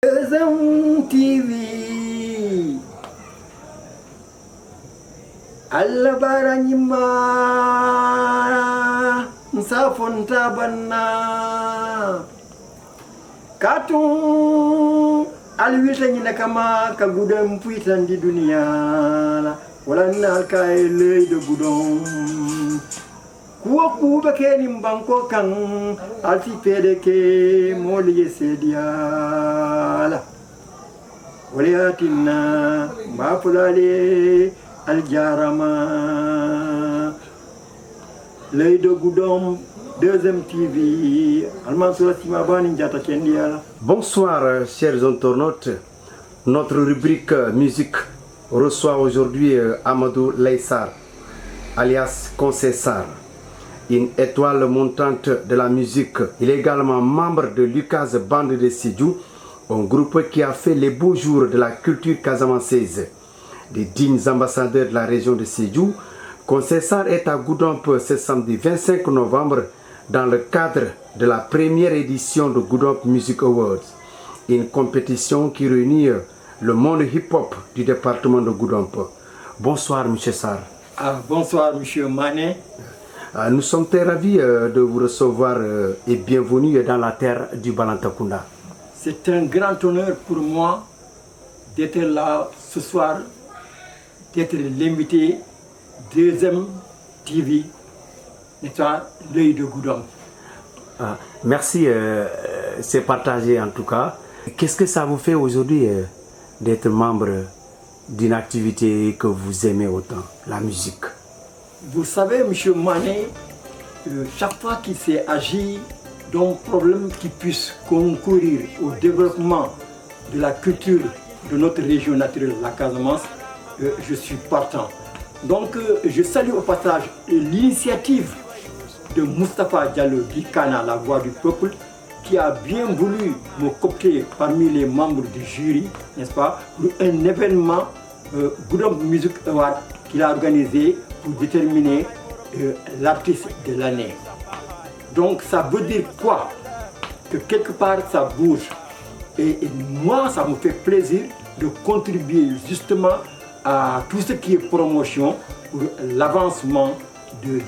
Zam TV Allah baranyima nsafonta banna katun alwita nyina kama ka gudam puitan di dunia wala na kay leuy de gudon ku ba ke nim banko kan alti pedeke moli sediala waliatina ma fulale aljarama leuy de gudon deuxième TV Al-Mansour Simabani Ndiata Kendiala. Bonsoir chers internautes. Notre rubrique musique reçoit aujourd'hui Amadou Laysar alias Concessar, une étoile montante de la musique. Il est également membre de Lucas Band de Sédhiou, un groupe qui a fait les beaux jours de la culture casamançaise. Des dignes ambassadeurs de la région de Sédhiou, Concessar est à Goudomp ce samedi 25 novembre dans le cadre de la première édition de Goudomp Music Awards, une compétition qui réunit le monde hip-hop du département de Goudomp. Bonsoir, M. Sarr. Bonsoir, M. Mané. Nous sommes très ravis de vous recevoir et bienvenue dans la terre du Balantakunda. C'est un grand honneur pour moi d'être là ce soir, d'être l'invité deuxième TV, l'œil de Goudomp. Merci, c'est partagé en tout cas. Qu'est-ce que ça vous fait aujourd'hui d'être membre d'une activité que vous aimez autant, la musique? Vous savez, M. Mané, chaque fois qu'il s'est agi d'un problème qui puisse concourir au développement de la culture de notre région naturelle, la Casamance, je suis partant. Donc, je salue au passage l'initiative de Moustapha Diallo Bikana, la voix du peuple, qui a bien voulu me coopter parmi les membres du jury, n'est-ce pas, pour un événement Goudomp Music Award qu'il a organisé pour déterminer l'artiste de l'année. Donc ça veut dire quoi? Que quelque part ça bouge. Et moi, ça me fait plaisir de contribuer justement à tout ce qui est promotion pour l'avancement de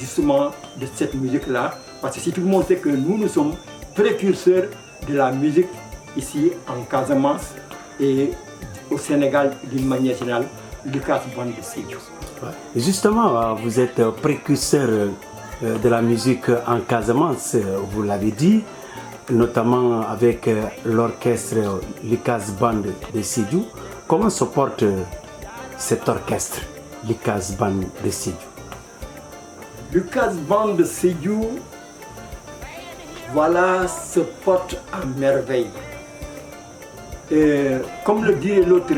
cette musique-là. Parce que si tout le monde sait que nous sommes précurseurs de la musique ici en Casamance et au Sénégal d'une manière générale, Lucas Band de Sédhiou. Justement, vous êtes précurseur de la musique en Casamance, vous l'avez dit, notamment avec l'orchestre Lucas Band de Sédhiou. Comment se porte cet orchestre, Lucas Band de Sédhiou? Lucas Band de Sédhiou, voilà, se porte à merveille. Comme le dirait l'autre,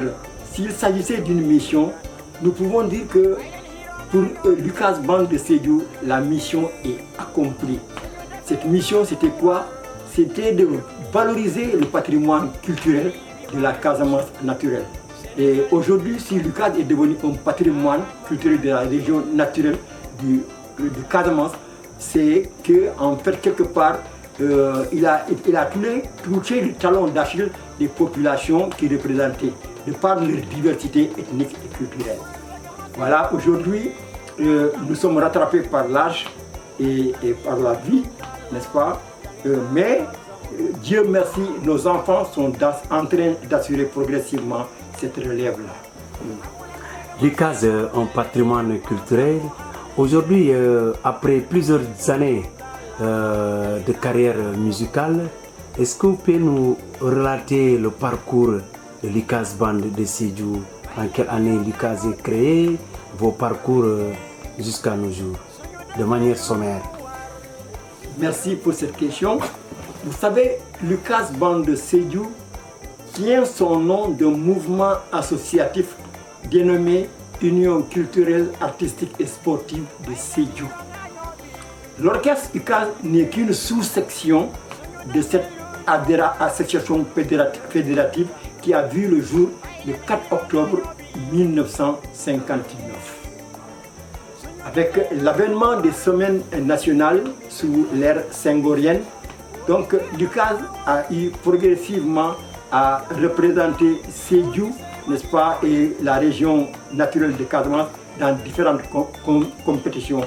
s'il s'agissait d'une mission, nous pouvons dire que pour Lucas Band de Sédhiou, la mission est accomplie. Cette mission, c'était quoi? C'était de valoriser le patrimoine culturel de la Casamance naturelle. Et aujourd'hui, si Lucas est devenu un patrimoine culturel de la région naturelle de Casamance, c'est qu'en fait, quelque part, il a touché le talon d'Achille des populations qui représentaient, de par leur diversité ethnique et culturelle. Voilà, aujourd'hui, nous sommes rattrapés par l'âge et par la vie, n'est-ce pas? Mais, Dieu merci, nos enfants sont en train d'assurer progressivement cette relève-là. Lucas, un patrimoine culturel. Aujourd'hui, après plusieurs années de carrière musicale, est-ce que vous pouvez nous relater le parcours de Lucas Band de Sédhiou? En quelle année Lucas est créé, vos parcours jusqu'à nos jours, de manière sommaire? Merci pour cette question. Vous savez, Lucas Band de Sédhiou tient son nom d'un mouvement associatif dénommé Union culturelle, artistique et sportive de Sédhiou. L'orchestre Lucas n'est qu'une sous-section de cette association fédérative qui a vu le jour le 4 octobre 1959. Avec l'avènement des semaines nationales sous l'ère senghorienne, donc Lucas a eu progressivement a représenté Sédhiou, n'est-ce pas, et la région naturelle de Casamance dans différentes compétitions.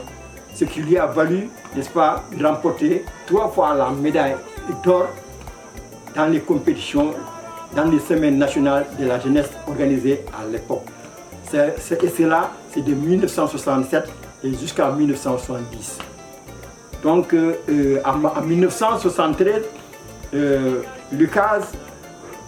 Ce qui lui a valu, n'est-ce pas, remporter 3 fois la médaille d'or dans les compétitions, dans les semaines nationales de la jeunesse organisées à l'époque. Et cela, c'est de 1967 et jusqu'à 1970. Donc, en 1973, Lucas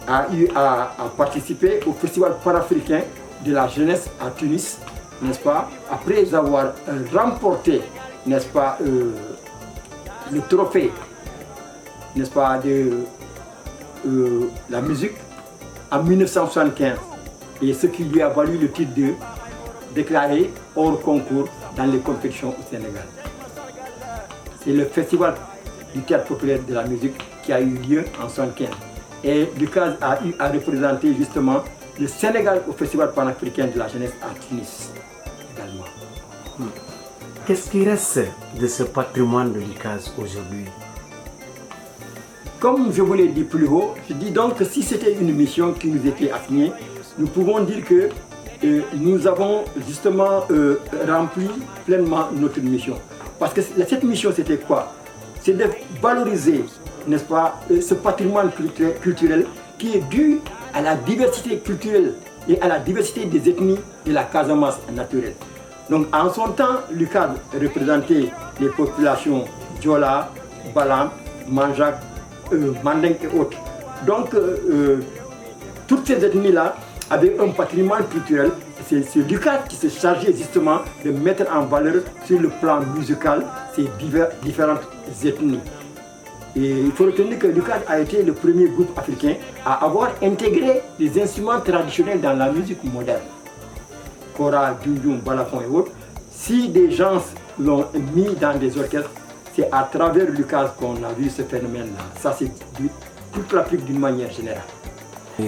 a eu à participer au Festival panafricain de la jeunesse à Tunis, n'est-ce pas, après avoir remporté, n'est-ce pas, le trophée, n'est-ce pas, de la musique en 1975, et ce qui lui a valu le titre de déclaré hors concours dans les compétitions au Sénégal. C'est le Festival du théâtre populaire de la musique qui a eu lieu en 1975. Et Lucas a eu à représenter justement le Sénégal au Festival panafricain de la jeunesse à Tunis également. Qu'est-ce qui reste de ce patrimoine de Lucas aujourd'hui? Comme je vous l'ai dit plus haut, je dis donc que si c'était une mission qui nous était assignée, nous pouvons dire que nous avons justement rempli pleinement notre mission. Parce que cette mission, c'était quoi? C'est de valoriser, n'est-ce pas, ce patrimoine culturel qui est dû à la diversité culturelle et à la diversité des ethnies de la Casamance naturelle. Donc en son temps, Lucas représentait les populations Diola, Balam, Manjak, Mandeng et autres. Donc toutes ces ethnies-là avaient un patrimoine culturel. C'est Lucas qui s'est chargé justement de mettre en valeur sur le plan musical ces différentes ethnies. Et il faut retenir que Lucas a été le premier groupe africain à avoir intégré les instruments traditionnels dans la musique moderne. Kora, Djunjung, Balafon et autres. Si des gens l'ont mis dans des orchestres, c'est à travers Lucas qu'on a vu ce phénomène-là. Ça, c'est toute l'Afrique d'une manière générale.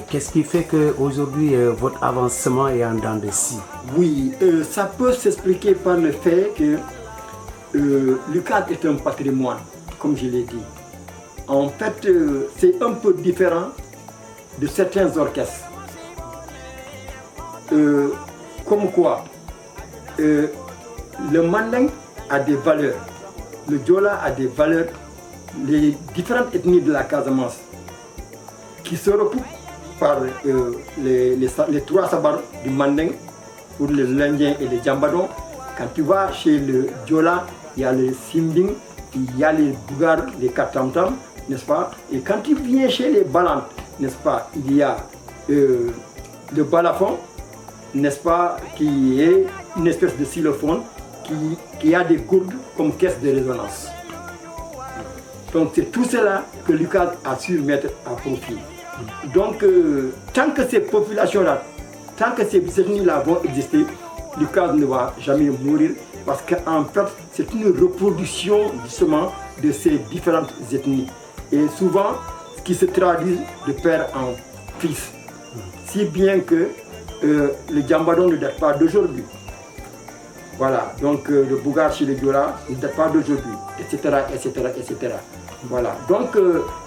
Qu'est-ce qui fait qu'aujourd'hui votre avancement est en dents de scie? Oui, ça peut s'expliquer par le fait que Lucas est un patrimoine, comme je l'ai dit. En fait, c'est un peu différent de certains orchestres. Comme quoi, le Mandeng a des valeurs, le Diola a des valeurs, les différentes ethnies de la Casamance qui se recoupent par les 3 sabars du Mandeng, pour les Lindiens et les Djambadons. Quand tu vas chez le Diola, il y a les Simbing, il y a les Bougar, les Katamtam, n'est-ce pas? Et quand tu viens chez les Balantes, n'est-ce pas, il y a le balafon, n'est-ce pas, qui est une espèce de xylophone qui a des gourdes comme caisse de résonance. Donc c'est tout cela que Lucas a su mettre à profit. Donc tant que ces populations-là, tant que ces ethnies-là vont exister, Lucas ne va jamais mourir, parce qu'en fait c'est une reproduction justement de ces différentes ethnies. Et souvent, ce qui se traduit de père en fils. Si bien que le Djambadon ne date pas d'aujourd'hui. Voilà, donc le Bougar chez les Diola ne date pas d'aujourd'hui, etc., etc., etc. Voilà, donc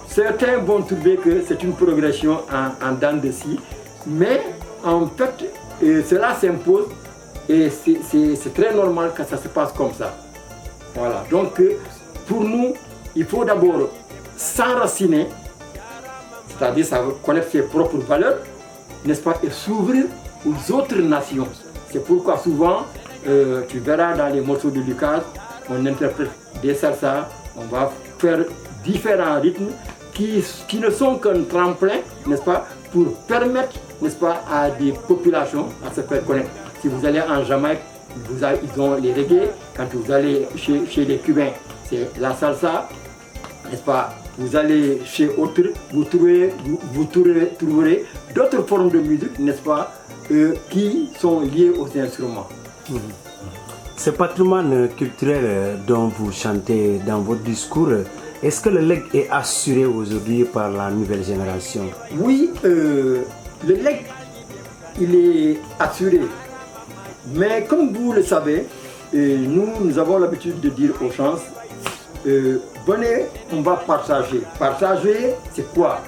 certains vont trouver que c'est une progression en dents de scie, mais en fait, cela s'impose et c'est très normal que ça se passe comme ça. Voilà, donc pour nous, il faut d'abord s'enraciner, c'est-à-dire connaître ses propres valeurs, n'est-ce pas, et s'ouvrir aux autres nations. C'est pourquoi souvent, tu verras dans les morceaux de Lucas, on interprète des salsas, on va faire différents rythmes qui ne sont qu'un tremplin, n'est-ce pas, pour permettre, n'est-ce pas, à des populations à se faire connaître. Si vous allez en Jamaïque, ils ont les reggae. Quand vous allez chez les Cubains, c'est la salsa, n'est-ce pas. Vous allez chez autres, vous trouverez d'autres formes de musique, n'est-ce pas, qui sont liées aux instruments. Ce patrimoine culturel dont vous chantez dans votre discours, est-ce que le legs est assuré aujourd'hui par la nouvelle génération? Oui, le legs, il est assuré. Mais comme vous le savez, nous avons l'habitude de dire aux gens, venez, on va partager. Partager, c'est quoi?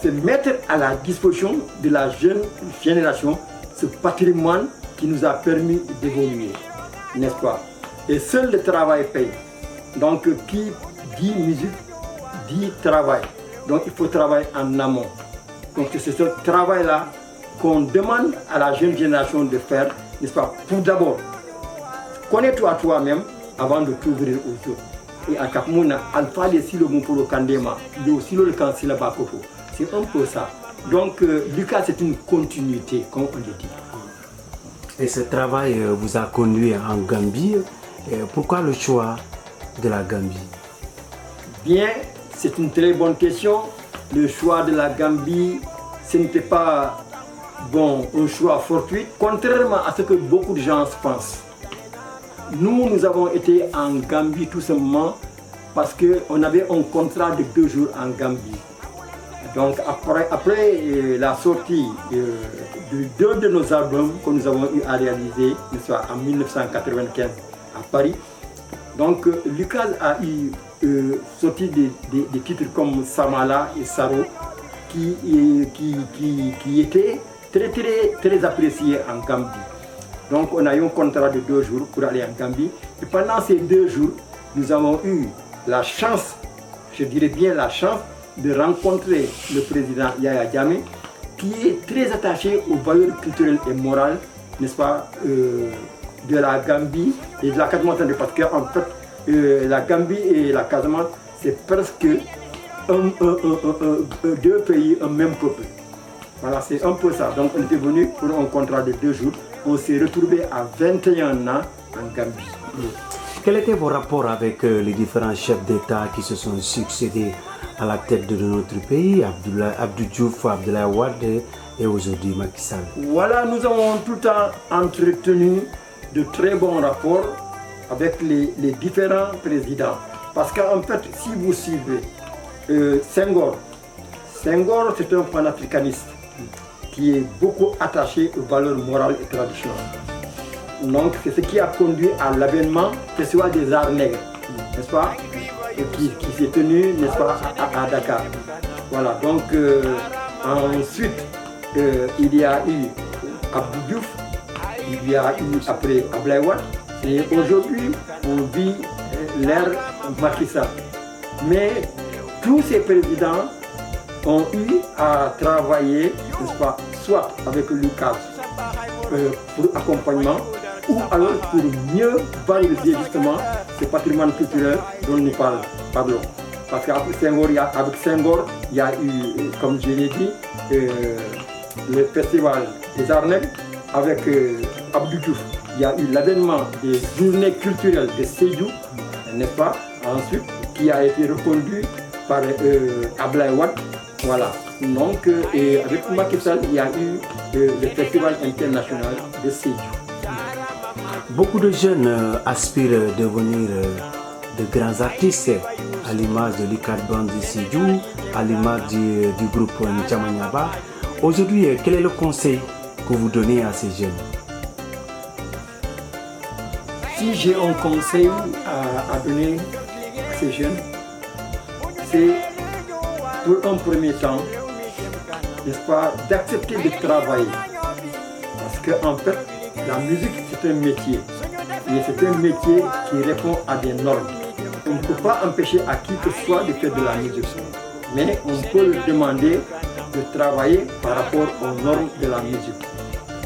c'est mettre à la disposition de la jeune génération ce patrimoine qui nous a permis d'évoluer, n'est-ce pas? Et seul le travail paye. Donc qui dit musique, dit travail. Donc il faut travailler en amont. Donc c'est ce travail-là qu'on demande à la jeune génération de faire, n'est-ce pas? Pour d'abord, connais-toi toi-même avant de t'ouvrir aux autres. Et à Kapmouna, Alpha de Silo Mompolo Kandema, de Silo le Kansila Bakoko. C'est un peu ça. Donc Lucas, c'est une continuité, comme on le dit. Et ce travail vous a conduit en Gambie. Pourquoi le choix de la Gambie? Bien, c'est une très bonne question. Le choix de la Gambie, ce n'était pas un choix fortuit, contrairement à ce que beaucoup de gens pensent. Nous avons été en Gambie tout simplement parce qu'on avait un contrat de 2 jours en Gambie. Donc après la sortie de 2 de nos albums que nous avons eu à réaliser, soit en 1995 à Paris, donc Lucas a eu sorti des titres comme Samala et Saro qui étaient très appréciés en Gambie. Donc on a eu un contrat de 2 jours pour aller en Gambie. Et pendant ces 2 jours, nous avons eu la chance, je dirais bien la chance, de rencontrer le président Yaya Jammeh, qui est très attaché aux valeurs culturelles et morales, n'est-ce pas, de la Gambie et de la Casamance, parce qu'en fait, la Gambie et la Casamance, c'est presque 2 pays, un même peuple. Voilà, c'est un peu ça. Donc on était venu pour un contrat de 2 jours. On s'est retrouvé à 21 ans en Gambie. Quels étaient vos rapports avec les différents chefs d'État qui se sont succédés à la tête de notre pays, Abdou Diouf, Abdoulaye Wade et aujourd'hui Macky Sall? Voilà, nous avons tout le temps entretenu de très bons rapports avec les différents présidents. Parce qu'en fait, si vous suivez Senghor, c'est un panafricaniste qui est beaucoup attaché aux valeurs morales et traditionnelles. Donc c'est ce qui a conduit à l'avènement du Festival des Arts Nègres, n'est-ce pas, qui s'est tenu, n'est-ce pas, à Dakar. Voilà, donc ensuite il y a eu Abdou Diouf, il y a eu après Abdoulaye Wade, et aujourd'hui on vit l'ère Macky Sall. Mais tous ces présidents ont eu à travailler, n'est-ce pas, soit avec Lucas pour accompagnement, ou alors pour mieux valoriser justement ce patrimoine culturel dont nous parlons. Parce qu'avec Senghor, il y a eu, comme je l'ai dit, le festival des Arts Nègres. Avec Abdou Diouf, il y a eu l'avènement des journées culturelles de Sédhiou, n'est-ce pas, ensuite, qui a été reconduit par Abdoulaye Wade. Voilà. Donc, avec Macky Sall, il y a eu le Festival international de Sédhiou. Beaucoup de jeunes aspirent à devenir de grands artistes, à l'image de l'ICAD Band de Sédhiou, à l'image du groupe N'Djamanyaba. Aujourd'hui, quel est le conseil que vous donnez à ces jeunes? Si j'ai un conseil à donner à ces jeunes, c'est pour un premier temps, n'est-ce pas, d'accepter de travailler. Parce qu'en fait, la musique, c'est un métier. Et c'est un métier qui répond à des normes. On ne peut pas empêcher à qui que ce soit de faire de la musique. Mais on peut leur demander de travailler par rapport aux normes de la musique.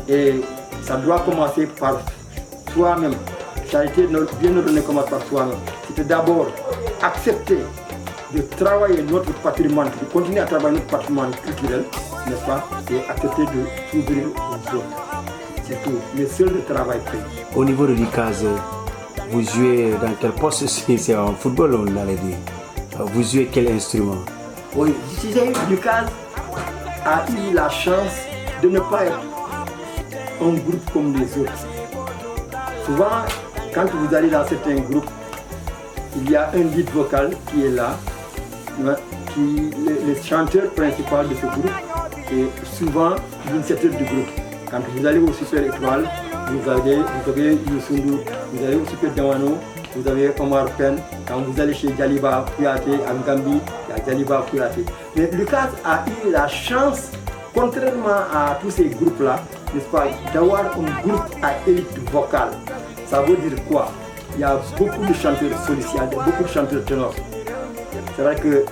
Et ça doit commencer par soi-même. Ça a été bien ordonné, commence par soi-même. C'est d'abord accepter de travailler notre patrimoine, de continuer à travailler notre patrimoine culturel, n'est-ce pas, et accepter de s'ouvrir aux autres. C'est tout. Mais seul le travail fait. Au niveau de l'ICAZ, vous jouez dans quel poste? C'est en football, on allait dire. Vous jouez quel instrument? Oui, je disais, l'ICAZ a eu la chance de ne pas être un groupe comme les autres. Souvent, quand vous allez dans certains groupes, il y a un lead vocal qui est là, qui le chanteur principal de ce groupe est souvent l'initiateur du groupe. Quand vous allez au Super Étoile, vous avez Youssou Ndour, vous allez au Super Diawano, vous avez Omar Penn. Quand vous allez chez Djaliba Kouyaté, en Gambie, il y a Djaliba Kouyaté. Mais Lucas a eu la chance, contrairement à tous ces groupes-là, n'est-ce pas, d'avoir un groupe à élite vocale. Ça veut dire quoi? Il y a beaucoup de chanteurs solistes, beaucoup de chanteurs ténors. C'est vrai que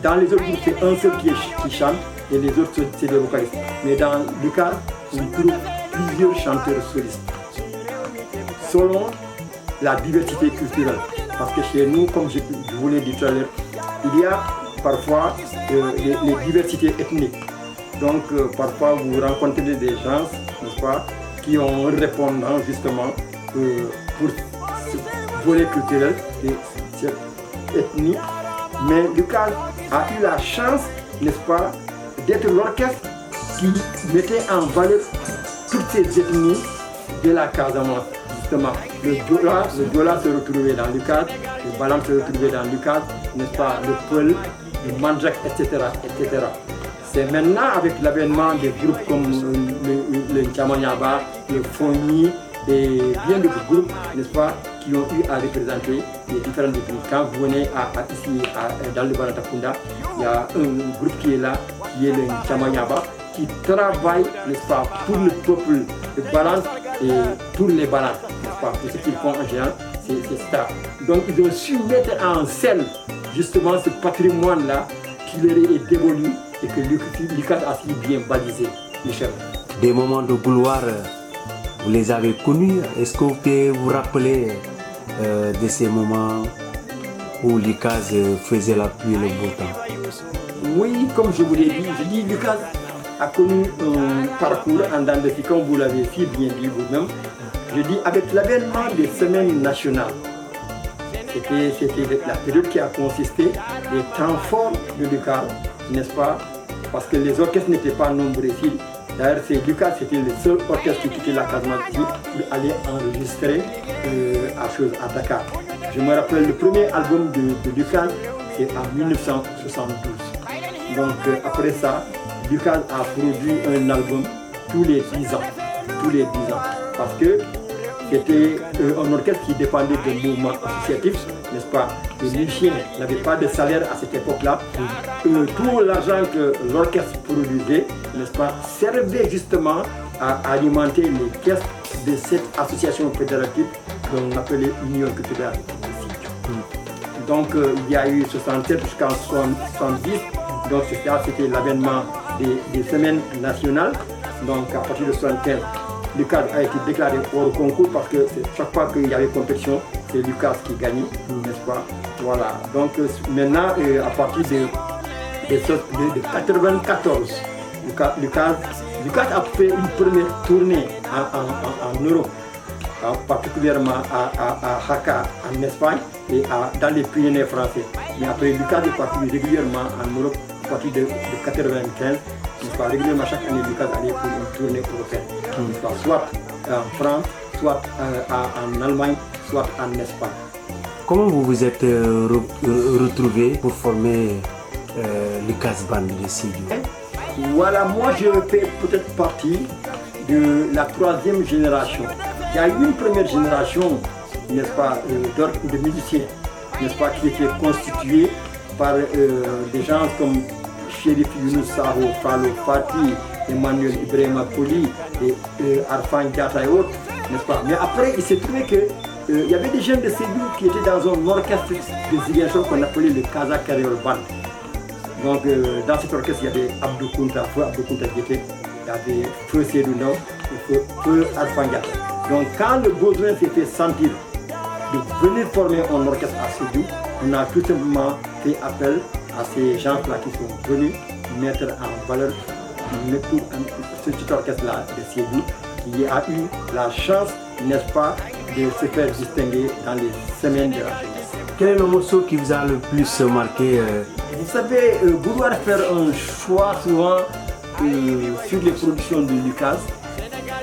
dans les autres groupes, c'est un seul qui chante et les autres, c'est des vocalistes. Mais dans Lucas, on trouve plusieurs chanteurs solistes. Selon la diversité culturelle. Parce que chez nous, comme je vous l'ai dit tout à l'heure, il y a parfois les diversités ethniques. Donc parfois vous rencontrez des gens, n'est-ce pas, qui ont un répondant justement pour ce volet culturel et cette ethnie. Mais Lucas a eu la chance, n'est-ce pas, d'être l'orchestre qui mettait en valeur toutes ces ethnies de la Casamance. Justement, le Diola se retrouvait dans Lucas, le Balam se retrouvait dans Lucas, n'est-ce pas, le Peul, le Mandjak, etc., etc. C'est maintenant avec l'avènement des groupes comme le Tchamanyaba, le Foni et bien d'autres groupes, n'est-ce pas, qui ont eu à représenter les différentes ethnies. Quand vous venez ici dans le Balantakunda, il y a un groupe qui est là, qui est le Tchamanyaba, qui travaille, n'est-ce pas, pour le peuple de Balance et pour les Balances, n'est-ce pas, tout ce qu'ils font en général, c'est ça. Donc ils ont su mettre en scène justement ce patrimoine-là qui leur est dévolu et que Lucas a si bien balisé, Michel. Des moments de gloire, vous les avez connus. Est-ce que vous pouvez vous rappeler de ces moments où Lucas faisait la pluie et le beau temps? Oui, comme je vous l'ai dit, Lucas a connu un parcours en dents de scie, comme vous l'avez si bien dit vous-même. Je dis avec l'avènement des semaines nationales. C'était la période qui a consisté des temps forts de Lucas, n'est-ce pas? Parce que les orchestres n'étaient pas nombreux ici. D'ailleurs, Lucas, c'était le seul orchestre qui quittait la Casamance pour aller enregistrer à Dakar. Je me rappelle, le premier album de Lucas, c'est en 1972. Donc après ça, Lucas a produit un album tous les 10 ans. Tous les 10 ans. Parce que c'était un orchestre qui dépendait de mouvements associatifs, n'est-ce pas? Les musiciens n'avaient pas de salaire à cette époque-là. Tout l'argent que l'orchestre produisait, n'est-ce pas, servait justement à alimenter les caisses de cette association fédérative qu'on appelait Union culturelle. Donc il y a eu 67 jusqu'en 70, donc c'était l'avènement des semaines nationales. Donc à partir de 75, Lucas a été déclaré hors concours parce que chaque fois qu'il y avait compétition, c'est Lucas qui gagnait, n'est-ce pas? Voilà. Donc maintenant, à partir de 1994, Lucas a fait une première tournée en Europe, particulièrement à Haka, en Espagne et dans les Pyrénées français. Mais après, Lucas est parti régulièrement en Europe à partir de 1995. Régulièrement, chaque année, Lucas allait pour une tournée européenne. Soit en France, soit en Allemagne, soit en Espagne. Comment vous vous êtes retrouvés pour former Lucas Band de Sédhiou? Voilà, moi je fais peut-être partie de la troisième génération. Il y a eu une première génération, n'est-ce pas, de musiciens, n'est-ce pas, qui était constituée par des gens comme Chérif Younous Saho, Falo Fati, Emmanuel Ibrahima Poli et Arfan Diatta et autres, n'est-ce pas? Mais après, il s'est trouvé qu'il y avait des jeunes de Sédhiou qui étaient dans un orchestre de Ziguinchor qu'on appelait le Casa Carriol Band. Donc dans cet orchestre, il y avait Abdou Kounta, Feu Abdou Kounta Diété, il y avait Feu Sédou Ndaw et Feu Arfan Diatta. Donc quand le besoin s'est fait sentir de venir former un orchestre à Sédhiou, on a tout simplement fait appel à ces gens-là qui sont venus mettre en valeur ce petit orchestre-là de Sédhiou qui a eu la chance, n'est-ce pas, de se faire distinguer dans les semaines de la jeunesse. Quel est le morceau qui vous a le plus marqué? Vous savez, vouloir faire un choix souvent sur les productions de Lucas,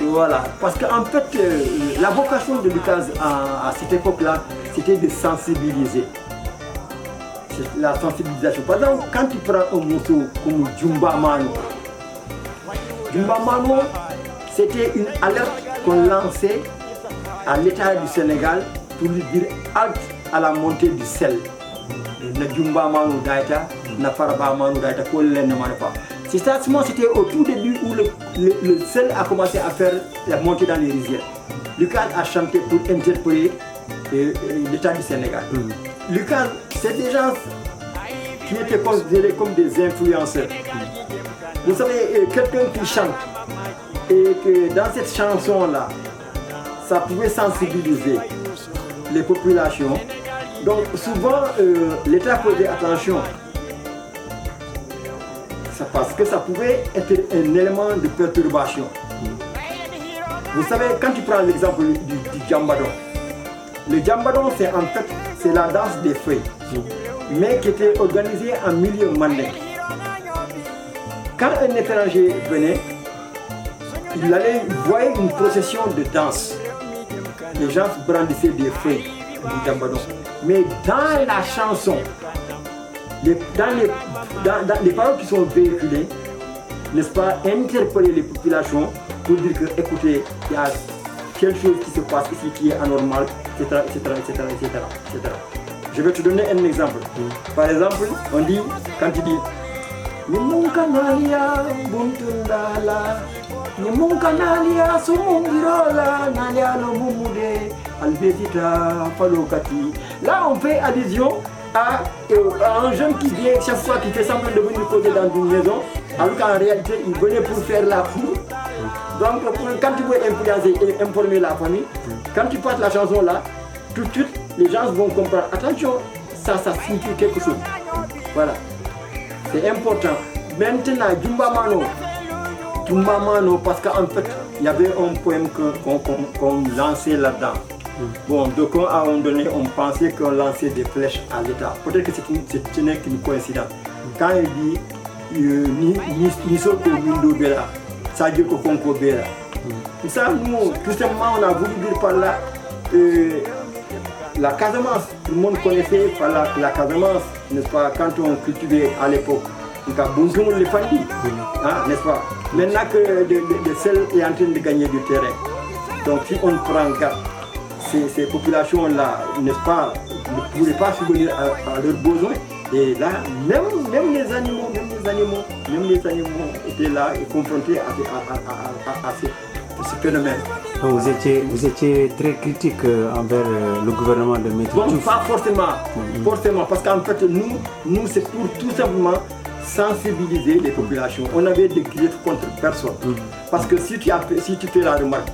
voilà, parce qu'en fait, la vocation de Lucas à cette époque-là, c'était de sensibiliser. La sensibilisation. Par exemple, quand tu prends un morceau comme Djumba Mano, c'était une alerte qu'on lançait à l'État du Sénégal pour lui dire halte à la montée du sel. Najumba Manu Daita, Nafaraba Manu Daita, c'est ça, c'était au tout début où le sel a commencé à faire la montée dans les rizières. Lucas a chanté pour interpeller l'État du Sénégal. Lucas, c'est des gens qui étaient considérés comme des influenceurs. Vous savez, quelqu'un qui chante, et que dans cette chanson-là, ça pouvait sensibiliser les populations. Donc souvent, l'État faisait attention. Parce que ça pouvait être un élément de perturbation. Vous savez, quand tu prends l'exemple du Djambadon, le Djambadon, c'est la danse des feuilles, mais qui était organisée en milieu mandingue. Quand un étranger venait, il allait voir une procession de danse. Les gens brandissaient des feuilles du Djambadon. Mais dans la chanson, dans les paroles qui sont véhiculées, n'est-ce pas, interpeller les populations pour dire que, écoutez, il y a quelque chose qui se passe ici qui est anormal, etc., etc., etc., etc. Je vais te donner un exemple. Par exemple, on dit, quand tu dis Nimunkanalia buntundala, Nimunkanalia sumungirola, Nalia no mumude, Albezita falokati. Là, on fait allusion à un jeune qui vient chaque fois qui fait semblant de venir poser dans une maison, alors qu'en réalité il venait pour faire la cour. Donc quand tu veux influencer et informer la famille, quand tu passes la chanson là, tout de suite les gens vont comprendre. Attention, ça signifie quelque chose. Voilà, c'est important. Maintenant, Jumba Mano, parce qu'en fait il y avait un poème qu'on lançait là-dedans. Bon, donc à un moment donné, on pensait qu'on lançait des flèches à l'État. Peut-être que ce n'est qu'une coïncidence. Quand il dit Nisoko Mindo Bela, ça dit que Konko Bela. Ça, nous, tout simplement, on a voulu dire par là la Casamance. Tout le monde connaissait par la Casamance, n'est-ce pas, quand on cultivait à l'époque. Donc, bonjour les familles, n'est-ce pas. Maintenant que le sel est en train de gagner du terrain. Donc, si on prend garde, ces populations-là, n'est-ce pas, ne pourraient pas subvenir à leurs besoins. Et là, même les animaux étaient là et confrontés à ce phénomène. Donc vous étiez très critique envers le gouvernement de Maître Diouf. Bon, pas forcément, parce qu'en fait, nous c'est pour tout simplement sensibiliser les populations. On avait des griefs contre personne. Parce que si tu fais la remarque,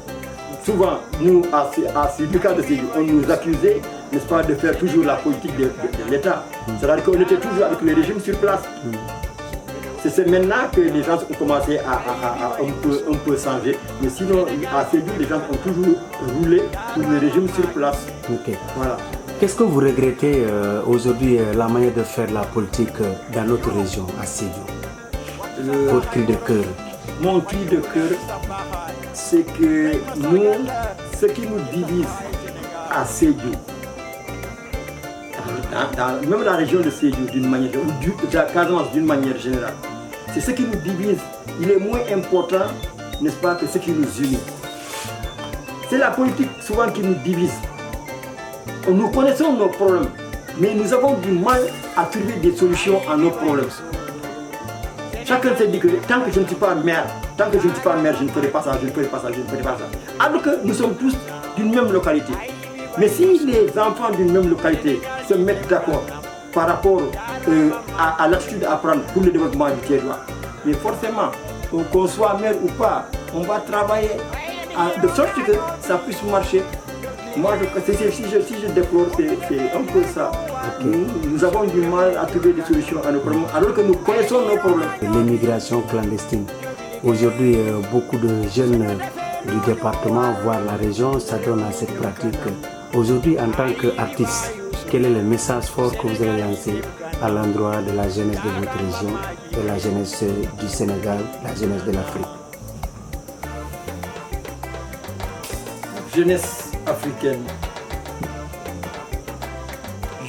souvent, nous, à ce cas de Sédhiou, on nous accusait, n'est-ce pas, de faire toujours la politique de l'État. C'est-à-dire qu'on était toujours avec le régime sur place. C'est maintenant que les gens ont commencé à un peu changer. Mais sinon, à Sédhiou, les gens ont toujours roulé pour le régime sur place. Okay. Voilà. Qu'est-ce que vous regrettez aujourd'hui, la manière de faire la politique dans notre région, à Sédhiou? Votre cri de cœur. Mon cri de cœur, c'est que nous, ce qui nous divise à Sédhiou, même la région de Sédhiou d'une manière, ou de la Casamance d'une manière générale, c'est ce qui nous divise. Il est moins important, n'est-ce pas, que ce qui nous unit. C'est la politique souvent qui nous divise. Nous connaissons nos problèmes, mais nous avons du mal à trouver des solutions à nos problèmes. Chacun s'est dit que tant que je ne suis pas maire, je ne ferai pas ça, je ne ferai pas ça, je ne ferai pas ça. Alors que nous sommes tous d'une même localité. Mais si les enfants d'une même localité se mettent d'accord par rapport à l'attitude à prendre pour le développement du territoire, mais forcément, qu'on soit maire ou pas, on va travailler de sorte que ça puisse marcher. Moi, si je déplore, c'est un peu ça. Okay. Nous avons du mal à trouver des solutions à nos problèmes, alors que nous connaissons nos problèmes. L'immigration clandestine. Aujourd'hui, beaucoup de jeunes du département, voire la région, s'adonnent à cette pratique. Aujourd'hui, en tant qu'artiste, quel est le message fort que vous allez lancer à l'endroit de la jeunesse de votre région, de la jeunesse du Sénégal, la jeunesse de l'Afrique? Jeunesse africaine,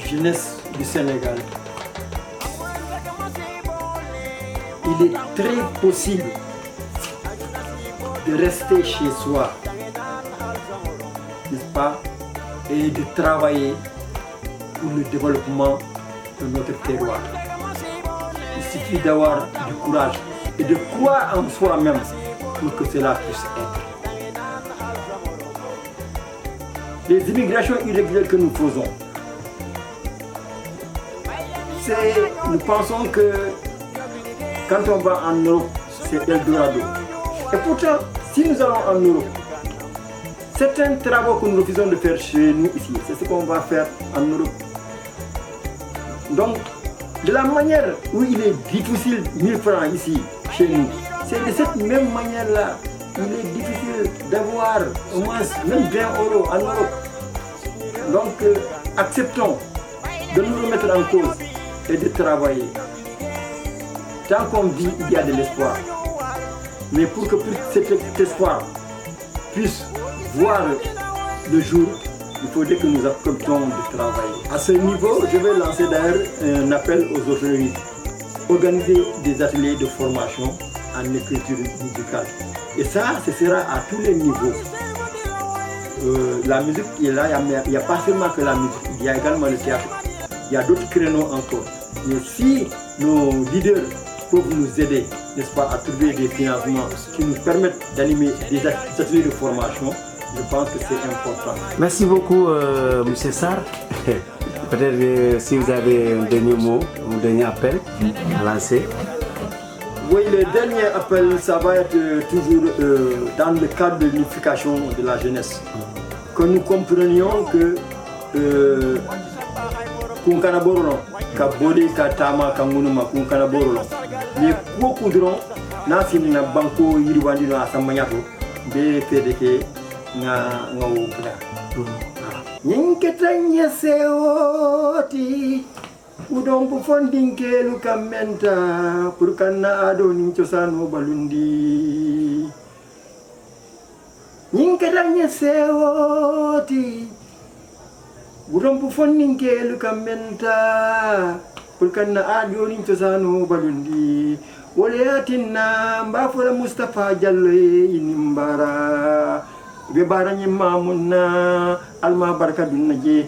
jeunesse du Sénégal, il est très possible de rester chez soi, n'est-ce pas, et de travailler pour le développement de notre terroir. Il suffit d'avoir du courage et de croire en soi-même pour que cela puisse être. Les immigrations irrégulières que nous faisons, nous pensons que quand on va en Europe, c'est Eldorado. Et pourtant, si nous allons en Europe, certains travaux que nous refusons de faire chez nous ici, c'est ce qu'on va faire en Europe. Donc, de la manière où il est difficile 1000 francs ici, chez nous, c'est de cette même manière-là il est difficile d'avoir au moins même 20 € en Europe. Donc, acceptons de nous remettre en cause et de travailler. Tant qu'on vit, il y a de l'espoir. Mais pour que cet espoir puisse voir le jour, il faudrait que nous acceptions de travailler. À ce niveau, je vais lancer d'ailleurs un appel aux autorités. Organiser des ateliers de formation en écriture musicale. Et ça, ce sera à tous les niveaux. La musique est là, il n'y a pas seulement que la musique, il y a également le théâtre. Il y a d'autres créneaux encore. Mais si nos leaders peuvent nous aider, n'est-ce pas, à trouver des financements qui nous permettent d'animer des ateliers de formation, je pense que c'est important. Merci beaucoup, M. Sarr. Peut-être si vous avez un dernier mot, un dernier appel à lancer. Oui, le dernier appel, ça va être toujours dans le cadre de l'unification de la jeunesse. Que nous comprenions que Kunkana Borolo, Kabode, Katama, Kamunuma, Kunkana Borolo. Mais beaucoup de gens, Nassim na Banco, Yirwandi, Asamanyato, BFDK, Naoukla. Ninketanya Seoti. Udon funding ke lukamenta purkana ado ninchosano balundi ninkedanya sewoti udon funding ke lukamenta purkana ado ninchosano balundi waleatina mbafura Mustafa Jallo inimbara be baranye mamuna alma barka dunnaje